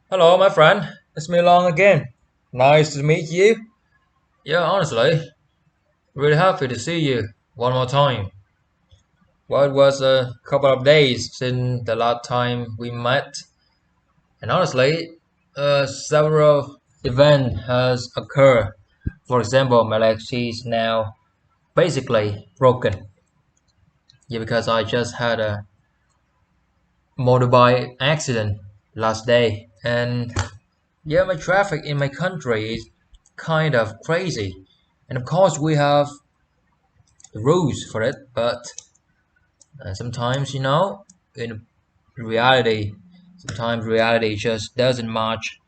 Hello, my friend. It's me Long again. Nice to meet you. Yeah, honestly, really happy to see you one more time. Well, it was a couple of days since the last time we met, and honestly, several events has occurred. For example, my leg is now basically broken. Yeah, because I just had a motorbike accident last day, and yeah, my traffic in my country is kind of crazy. And of course, we have rules for it, but sometimes, in reality, sometimes reality just doesn't match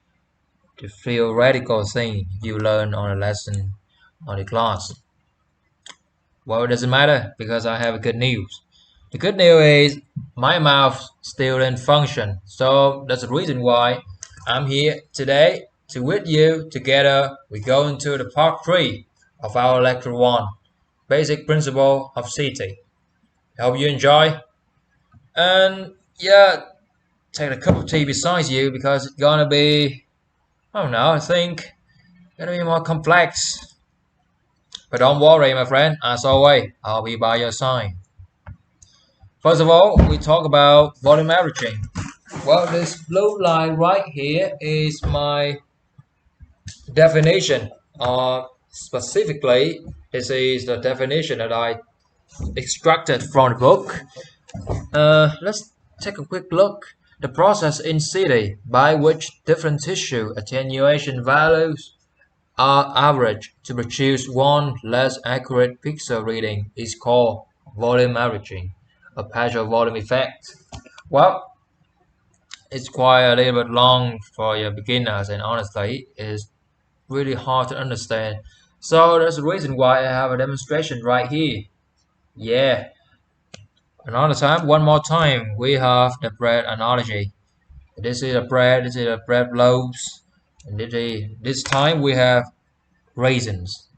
the theoretical thing you learn on a lesson on the class. Well, it doesn't matter because I have good news. The good news is my mouth still in function, so that's the reason why I'm here today to with you together. We go into the part 3 of our lecture 1, basic principle of city. Hope you enjoy. And yeah, take a cup of tea beside you because it's gonna be, I don't know, I think gonna be more complex. But don't worry, my friend. As always, I'll be by your side. First of all, we talk about volume averaging. Well, this blue line right here is my definition. Specifically, this is the definition that I extracted from the book. Let's take a quick look. The process in CD by which different tissue attenuation values are averaged to produce one less accurate pixel reading is called volume averaging, a partial volume effect. Well, it's quite a little bit long for your beginners, and honestly, it's really hard to understand. So that's the reason why I have a demonstration right here. Yeah, another time, one more time, we have the bread analogy. This is a bread loaves, and this time we have raisins.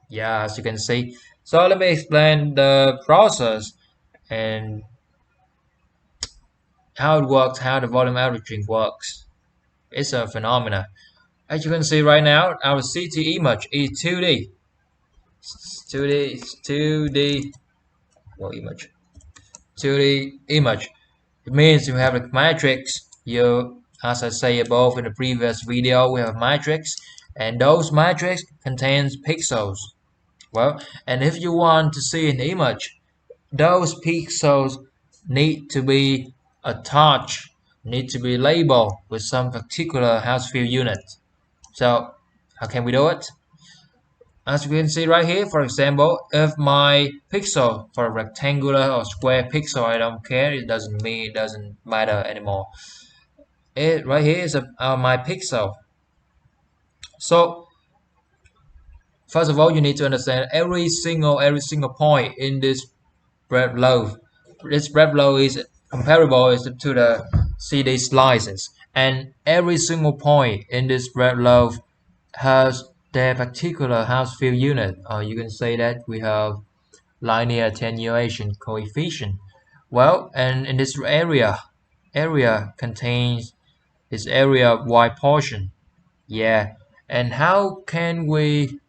Yeah, as you can see. So let me explain the process and how it works, how the volume averaging works. It's a phenomena. As you can see right now, our CT image is 2D. 2D, 2D, what image? 2D image. It means you have a matrix. As I say above in the previous video, we have a matrix, and those matrix contains pixels. Well, and if you want to see an image, those pixels need to be attached, need to be labeled with some particular house view unit. So how can we do it? As you can see right here, for example, if my pixel for a rectangular or square pixel, I don't care, it doesn't matter anymore. It right here is my pixel. So first of all, you need to understand every single point in this bread loaf. This bread loaf is comparable to the CD slices, and every single point in this bread loaf has their particular house field unit. You can say that we have linear attenuation coefficient. Well, and in this area contains this area y portion. Yeah, and how can we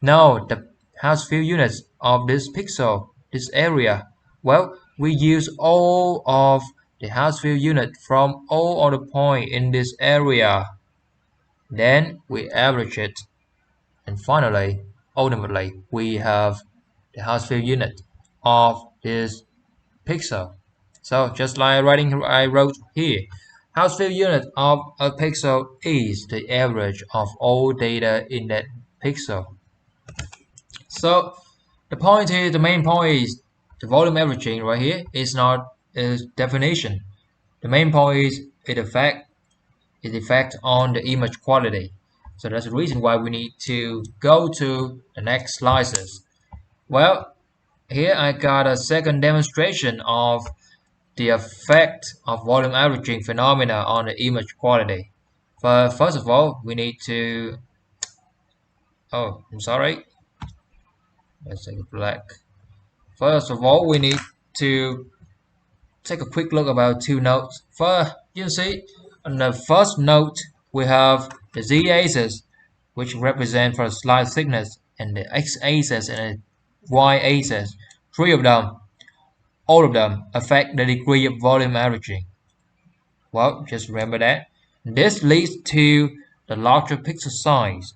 know the house field units of this pixel, this area? Well, we use all of the house field unit from all of the point in this area. Then we average it. And finally, ultimately, we have the house field unit of this pixel. So just like I wrote here, house field unit of a pixel is the average of all data in that pixel. So the main point is the volume averaging right here is not a definition. The main point is its effect on the image quality. So that's the reason why we need to go to the next slices. Well, here I got a second demonstration of the effect of volume averaging phenomena on the image quality. But first of all, we need to, oh, I'm sorry, let's take it black. First of all, we need to take a quick look about two notes. First, you can see On the first note, we have the z-axis, which represent for slide thickness, and the x-axis and the y-axis. Three of them, all of them, affect the degree of volume averaging. Well, just remember that. This leads to the larger pixel size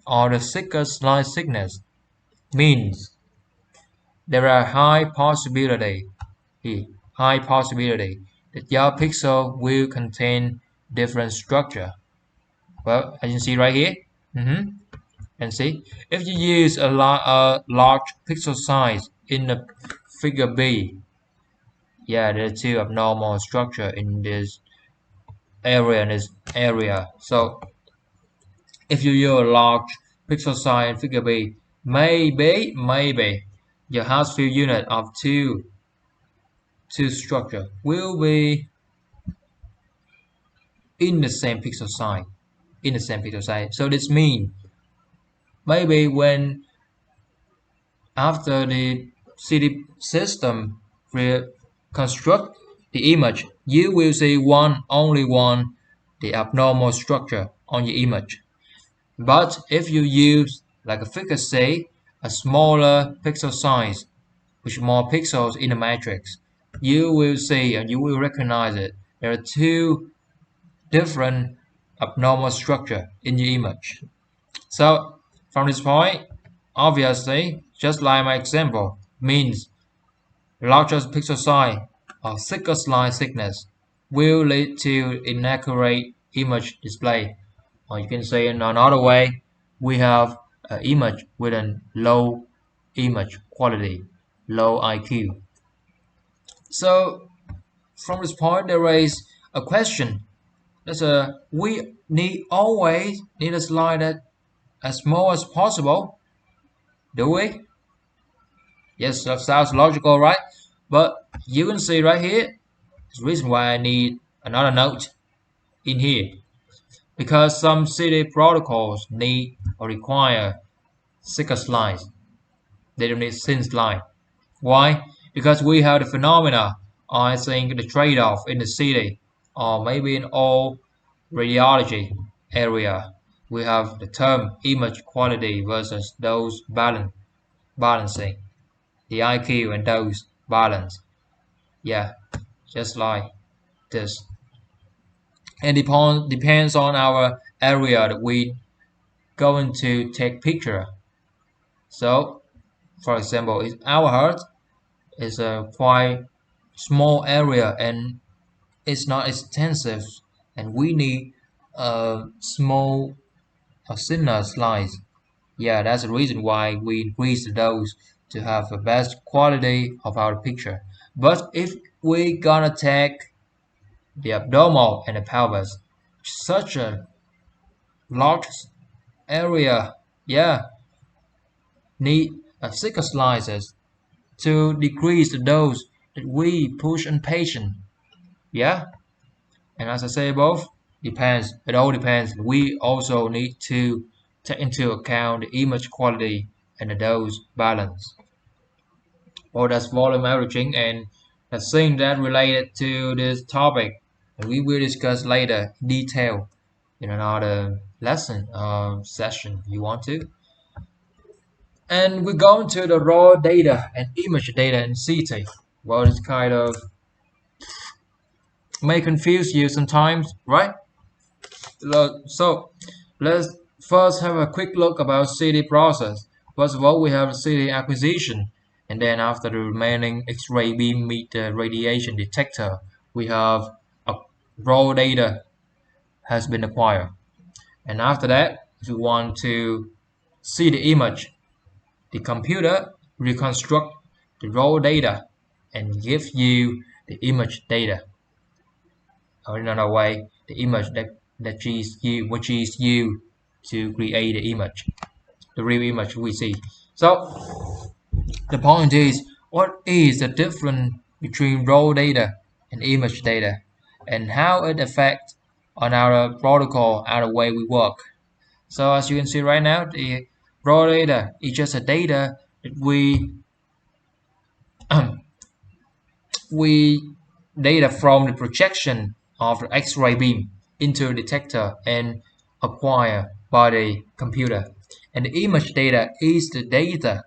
or the thicker slide thickness. Means there are high possibility that your pixel will contain different structure. Well, as you can see right here, and see if you use a large pixel size in the figure B, yeah, there are two abnormal structure in this area and this area. So if you use a large pixel size in figure B, maybe your house field unit of two structure will be in the same pixel size. So this means maybe when after the city system reconstruct the image, you will see only one the abnormal structure on your image. But if you use like a figure C, a smaller pixel size with more pixels in the matrix, you will see and you will recognize it. There are two different abnormal structure in your image. So from this point, obviously, just like my example, means larger pixel size or thicker slide thickness will lead to inaccurate image display. Or you can say in another way, we have an image with a low image quality, low IQ. So from this point, there is a question. We always need a slide that as small as possible, do we? Yes, that sounds logical, right? But you can see right here, the reason why I need another note in here. Because some city protocols need or require thicker slides. They don't need thin slide. Why? Because we have the phenomena, I think the trade-off in the city, or maybe in all radiology area, we have the term image quality versus those balancing. The IQ and those balance. Yeah, just like this. And depends on our area that we going to take picture. So, for example, if our heart is a quite small area and it's not extensive, and we need a small, a thinner slice. Yeah, that's the reason why we increase the dose to have the best quality of our picture. But if we gonna take the abdominal and the pelvis, such a large area, yeah, need a thicker slices to decrease the dose that we push on patient. Yeah, and as I say above, depends. It all depends. We also need to take into account the image quality and the dose balance. Or that's volume averaging and the thing that related to this topic. And we will discuss later in detail in another lesson session you want to. And we're going to the raw data and image data in CT. Well, it's kind of may confuse you sometimes, right? So let's first have a quick look about CD process. First of all, we have CD acquisition, and then after the remaining X-ray beam meet the radiation detector, we have a raw data has been acquired. And after that, if you want to see the image, the computer reconstruct the raw data and give you the image data. Or in another way, the image which is used to create the image, the real image we see. So the point is, what is the difference between raw data and image data, and how it affects on our protocol, our way we work. So as you can see right now, the raw data is just a data that we data from the projection of the X-ray beam. into a detector and acquired by the computer. And the image data is the data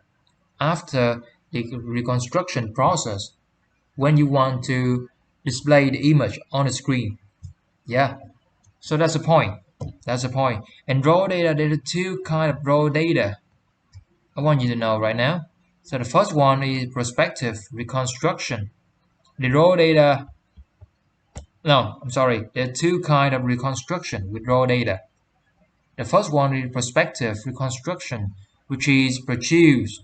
after the reconstruction process when you want to display the image on the screen. Yeah, so that's the point. That's the point. And raw data, there are two kind of raw data I want you to know right now. So the first one is prospective reconstruction. The raw data, no, I'm sorry, there are two kind of reconstruction with raw data. The first one is prospective reconstruction, which is produced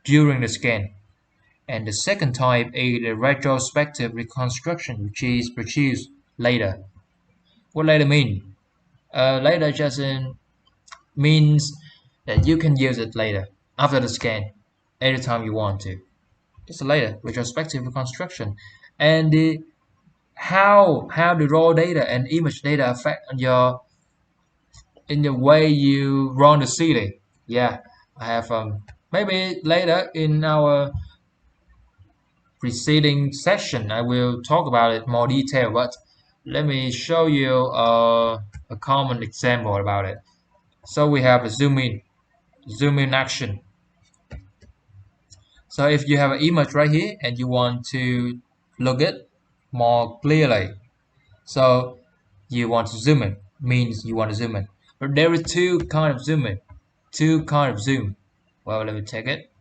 during the scan. And the second type is the retrospective reconstruction, which is produced later. What later mean? Later just means that you can use it later, after the scan, anytime you want to. It's later, retrospective reconstruction. And how the raw data and image data affect on your in the way you run the city. Yeah, I have maybe later in our preceding session I will talk about it more detail, but let me show you a common example about it. So we have a zoom in action. So if you have an image right here and you want to look it more clearly, so you want to zoom in, means you want to zoom in. But there are two kind of zoom in, two kind of zoom. Well, let me take it.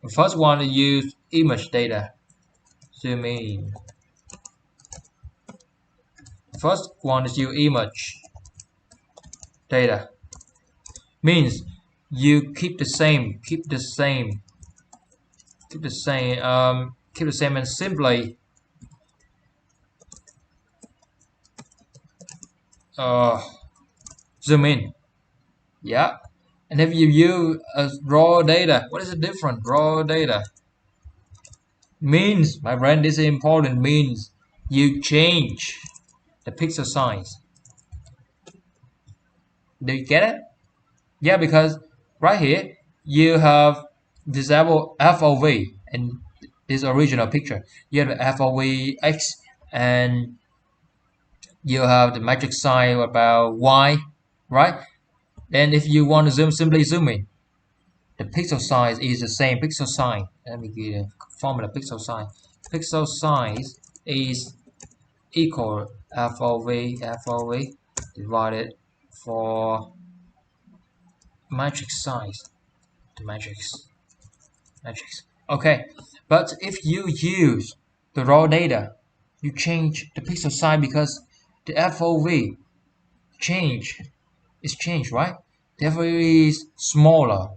The first one is use image data, zoom in. The first one is use image data, means you keep the same, and simply uh, zoom in. Yeah. And if you use raw data, what is the difference? Raw data means, my friend, this is important, means you change the pixel size. Do you get it? Yeah, because right here you have disabled FOV and this original picture. You have FOV X and you have the magic sign about Y, right? Then if you want to zoom, simply zoom in. The pixel size is the same pixel size. Let me give you a formula pixel size. Pixel size is equal FOV divided for matrix size. The matrix. Okay, but if you use the raw data, you change the pixel size because the FOV change is changed, right? The FOV is smaller.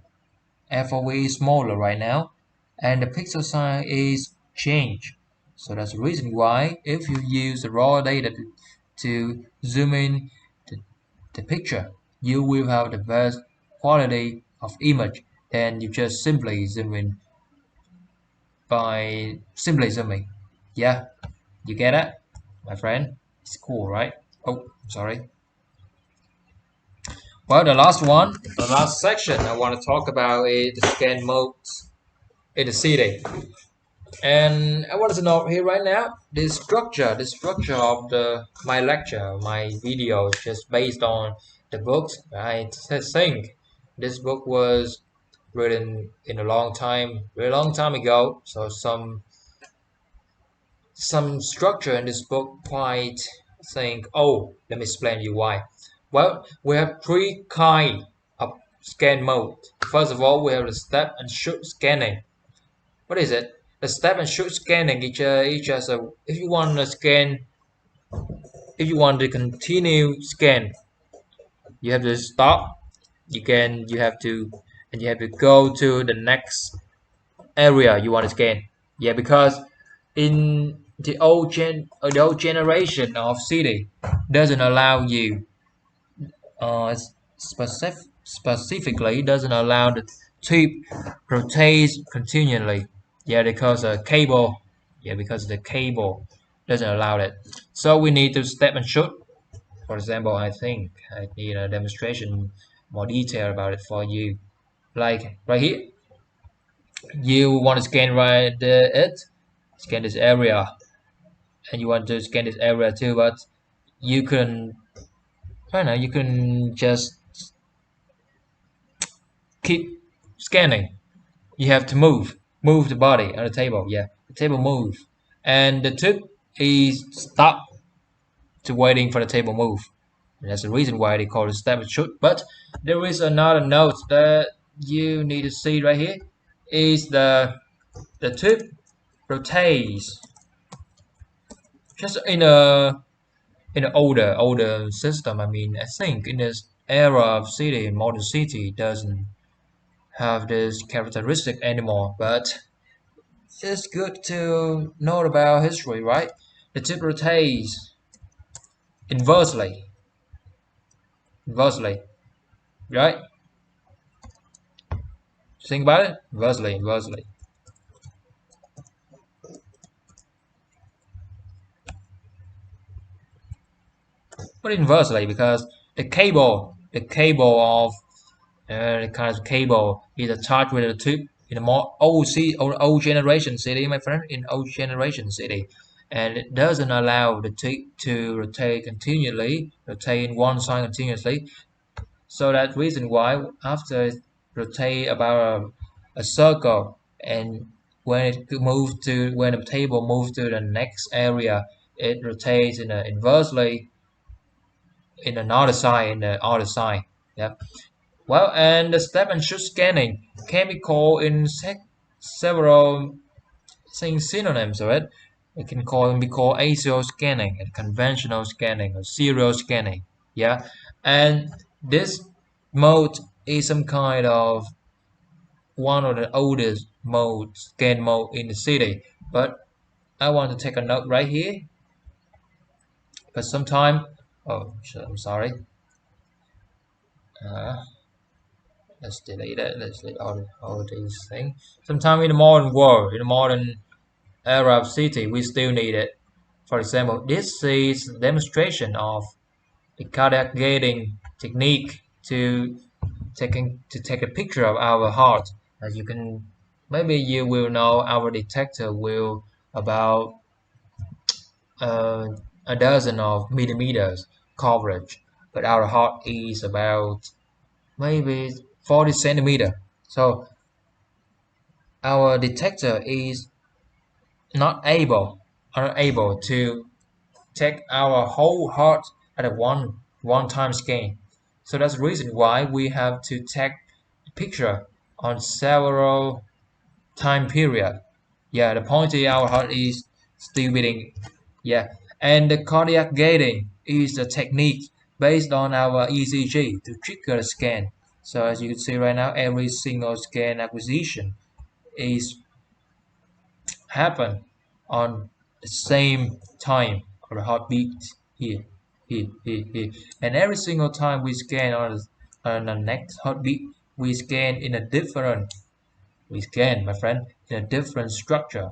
FOV is smaller right now, and the pixel size is changed. So that's the reason why if you use the raw data to zoom in the picture, you will have the best quality of image than you just simply zoom in by simply zooming. Yeah, you get it, my friend? It's cool, right? Oh, sorry. Well, the last section I want to talk about is the scan modes in the city. And I want to know here right now the structure of the my lecture, my video is just based on the books. I think this book was written in a long time, very long time ago. So some structure in this book quite think, oh, let me explain you why. Well, we have three kind of scan mode. First of all, we have the step and shoot scanning. What is it? The step and shoot scanning is just a if you want to scan, if you want to continue scan, you have to stop. You have to and you have to go to the next area you want to scan. Yeah, because in the old generation of city doesn't allow you specifically doesn't allow the tube rotate continually. Yeah, because a cable. Yeah, because the cable doesn't allow it. So we need to step and shoot. For example, I think I need a demonstration more detail about it for you. Like right here, you want to scan scan this area, and you want to scan this area too, but you can, I don't know, you can just keep scanning. You have to move the body on the table. Yeah, the table move, and the tip is stop to waiting for the table move. And that's the reason why they call it step and shoot. But there is another note that you need to see right here is the tip rotates just in an older system. I mean, I think in this era of city, modern city doesn't have this characteristic anymore. But it's good to know about history, right? The tip rotates inversely, inversely, right? Think about it, inversely, inversely. But inversely, because the cable of the kind of cable is attached with a tube in a more old generation city, my friend, in old generation city, and it doesn't allow the tube to rotate continually, rotate in one side continuously. So that's reason why after it rotate about a circle, and when the table moves to the next area, it rotates in a inversely in another side in the other side. Yeah. Well, and the step and shoot scanning can be called in several things synonyms of it. It can be called axial scanning and conventional scanning or serial scanning. Yeah, and this mode is some kind of one of the oldest scan mode in the city. But I want to take a note right here because sometime, oh, I'm sorry. Uh, let's delete it. Let's delete all these things. Sometime in the modern world, in the modern era of city, we still need it. For example, this is a demonstration of the cardiac gating technique to take a picture of our heart. As you can, maybe you will know our detector will about uh, a dozen of millimeters coverage, but our heart is about maybe 40 centimeter. So our detector is not unable to take our whole heart at a one time scan. So that's the reason why we have to take a picture on several time period. Yeah, the point is our heart is still beating. Yeah, and the cardiac gating is a technique based on our ECG to trigger the scan. So as you can see right now, every single scan acquisition is happen on the same time of the heartbeat here, here. And every single time we scan on the next heartbeat, we scan in a different, we scan, my friend, in a different structure,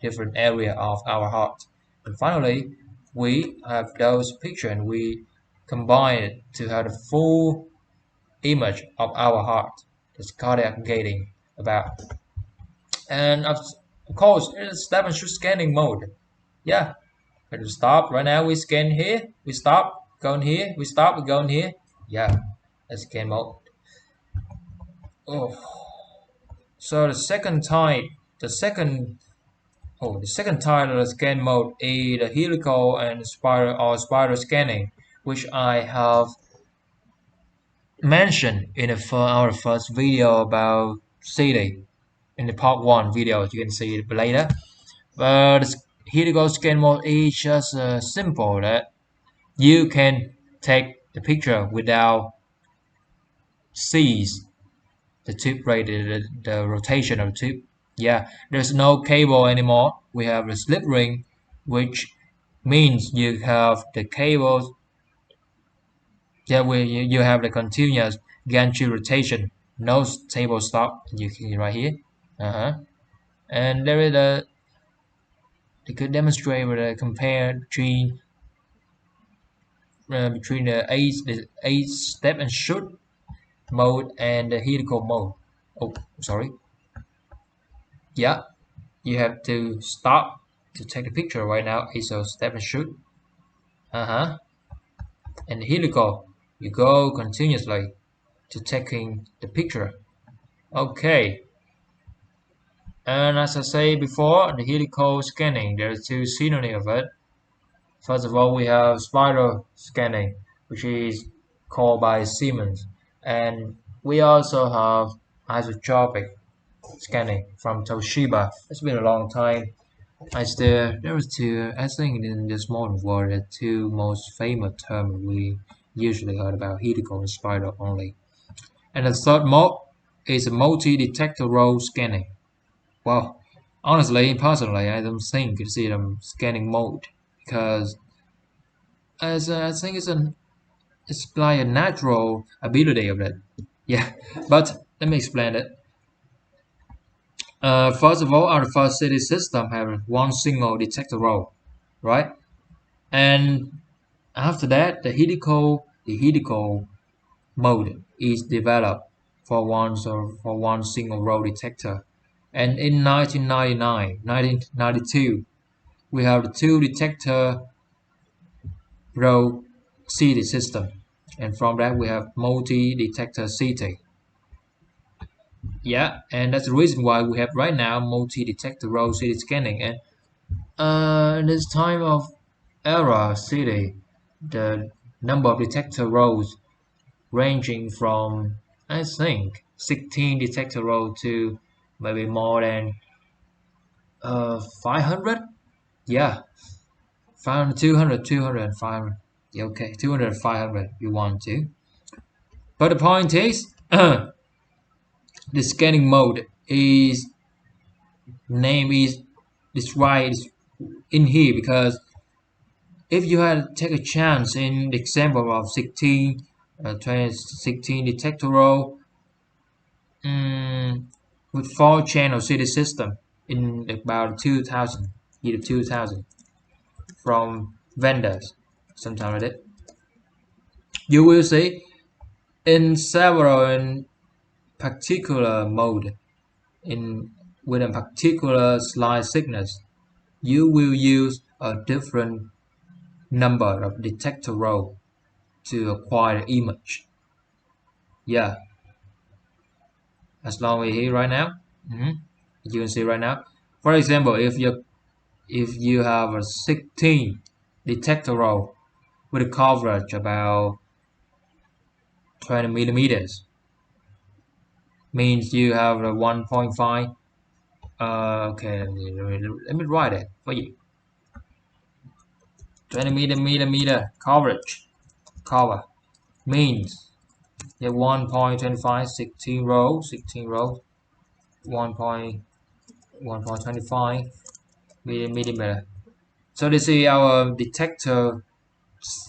different area of our heart. And finally, we have those pictures and we combine it to have the full image of our heart, this cardiac gating about. And of course, it's step and shoot scanning mode. Yeah, we stop. Right now we scan here, we stop, going here, we stop, we going here. Yeah, that's scan mode. Oh, so the second type of the scan mode is the helical and spiral scanning, which I have mentioned in our first video about CD in the part one video. You can see it later. But helical scan mode is just simple that you can take the picture without cease the tube rate, the rotation of the tube. Yeah, there's no cable anymore. We have the slip ring, which means you have the cables. Yeah, you have the continuous gantry rotation. No table stop. You can see right here. And there is a they could demonstrate with a compare between the eight step and shoot mode and the helical mode. Oh, sorry. Yeah, you have to stop to take a picture right now. It's a step and shoot. Uh-huh. And helical, you go continuously to taking the picture. Okay. And as I say before, the helical scanning, there are two synonyms of it. First of all, we have spiral scanning, which is called by Siemens, and we also have isotropic scanning from Toshiba. It's been a long time. There was two. I think in this modern world, the two most famous terms we usually heard about: helical and spiral only. And the third mode is multi-detector row scanning. Well, honestly, personally, I don't think it's a scanning mode because I think it's like a natural ability of it. Yeah, but let me explain it. First of all, our first city system have one single detector row, right? And after that, the helical mode is developed for one single row detector. And in 1992, we have the two detector row city system, and from that we have multi-detector city. Yeah, and that's the reason why we have right now multi-detector row city scanning. And in this time of era city, the number of detector rows ranging from I think 16 detector row to maybe more than 500. Yeah, 500, 200, 200 and 500. Yeah, okay, 200 and 500 you want to. But the point is, the scanning mode is name is described in here because if you had take a chance in the example of 16, 20, 16 detector row with 4 channel city system in about 2000, year 2000 from vendors, something like that, you will see in several in particular mode in with a particular slide thickness, you will use a different number of detector row to acquire the image. Yeah, as long as here right now, you can see right now. For example, if you have a 16 detector row with a coverage about 20 millimeters, means you have a 1.5. Okay, let me write it for you. 20 millimeter cover means yeah 1.25 16 rows 1.25 millimeter. So this is our detector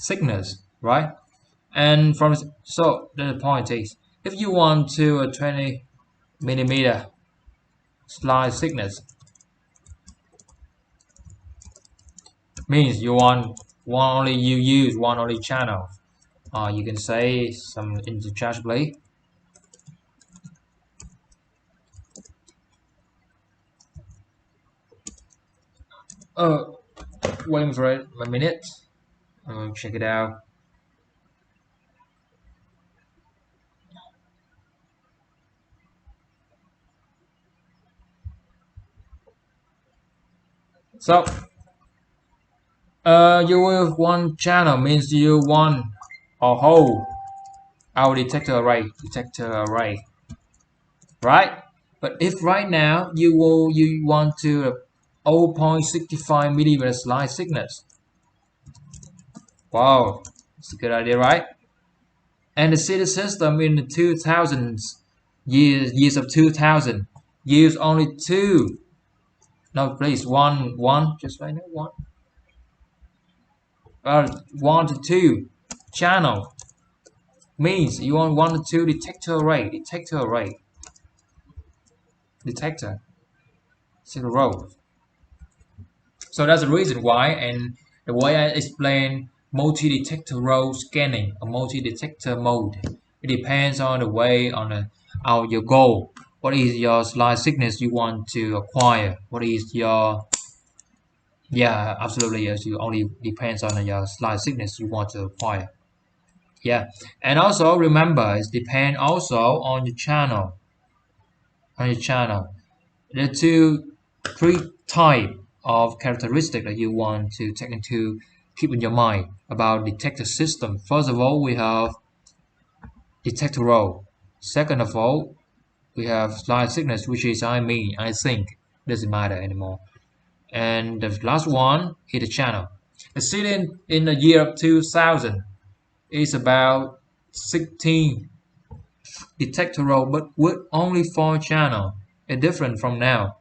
thickness, right? And from so the point is, if you want to a 20 millimeter slide thickness, means you want one only you use one only channel. You can say some interchangeably. Oh, wait for it a minute. Check it out. So, you will one channel means you want a whole our detector array, right? But if right now you want to 0.65 millimeter slide thickness, wow, it's a good idea, right? And the city system in the 2000s years of 2000 use only two. No, please, one, just right now, one to two channel means you want one to two detector zero row. So that's the reason why, and the way I explain multi-detector row scanning or multi-detector mode, it depends on the way on your goal. What is your slide thickness you want to acquire? What is your Yeah, absolutely. Yes, you only depends on your slide thickness you want to acquire. Yeah, and also remember, it depends also on your channel. On your channel, there are three type of characteristic that you want to take into keep in your mind about detector system. First of all, we have detector row. Second of all, we have slide thickness, which is I think doesn't matter anymore. And the last one is the channel. The ceiling in the year of 2000 is about 16 detector row, but with only 4 channel. It's different from now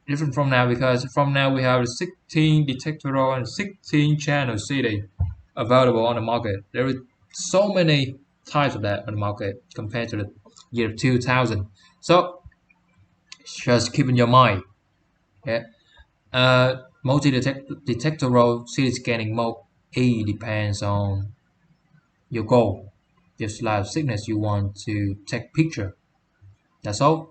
because from now we have 16 detector row and 16 channel CD available on the market. There is so many types of that on the market compared to the year 2000. So just keep in your mind. Yeah. Multi-detector row CD scanning mode E depends on your goal, your slide thickness you want to take picture. That's all.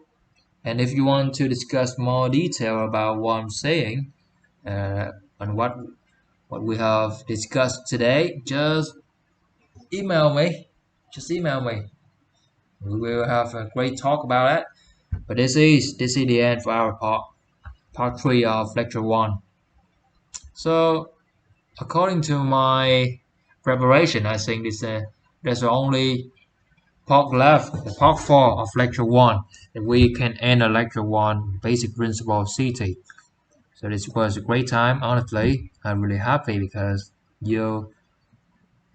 And if you want to discuss more detail about what I'm saying and what we have discussed today, just email me. Just email me. We will have a great talk about that. But this is the end for our part 3 of lecture 1. So according to my preparation, I think there's only part left, the part 4 of lecture 1, that we can end a lecture 1 basic principle of CT. So this was a great time. Honestly, I'm really happy because you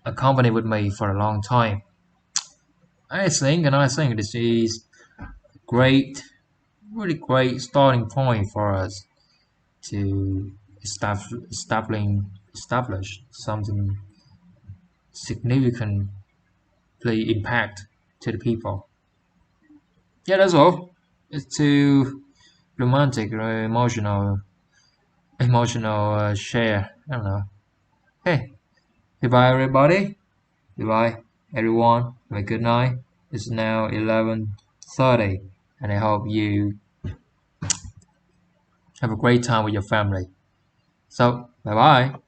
accompanied with me for a long time. I think this is great, really great starting point for us to establish something significantly impact to the people. Yeah, that's all. It's too romantic or emotional share. I don't know. Hey, goodbye everybody. Goodbye, everyone. Have a good night. It's now 11:30, and I hope you have a great time with your family. So, bye bye.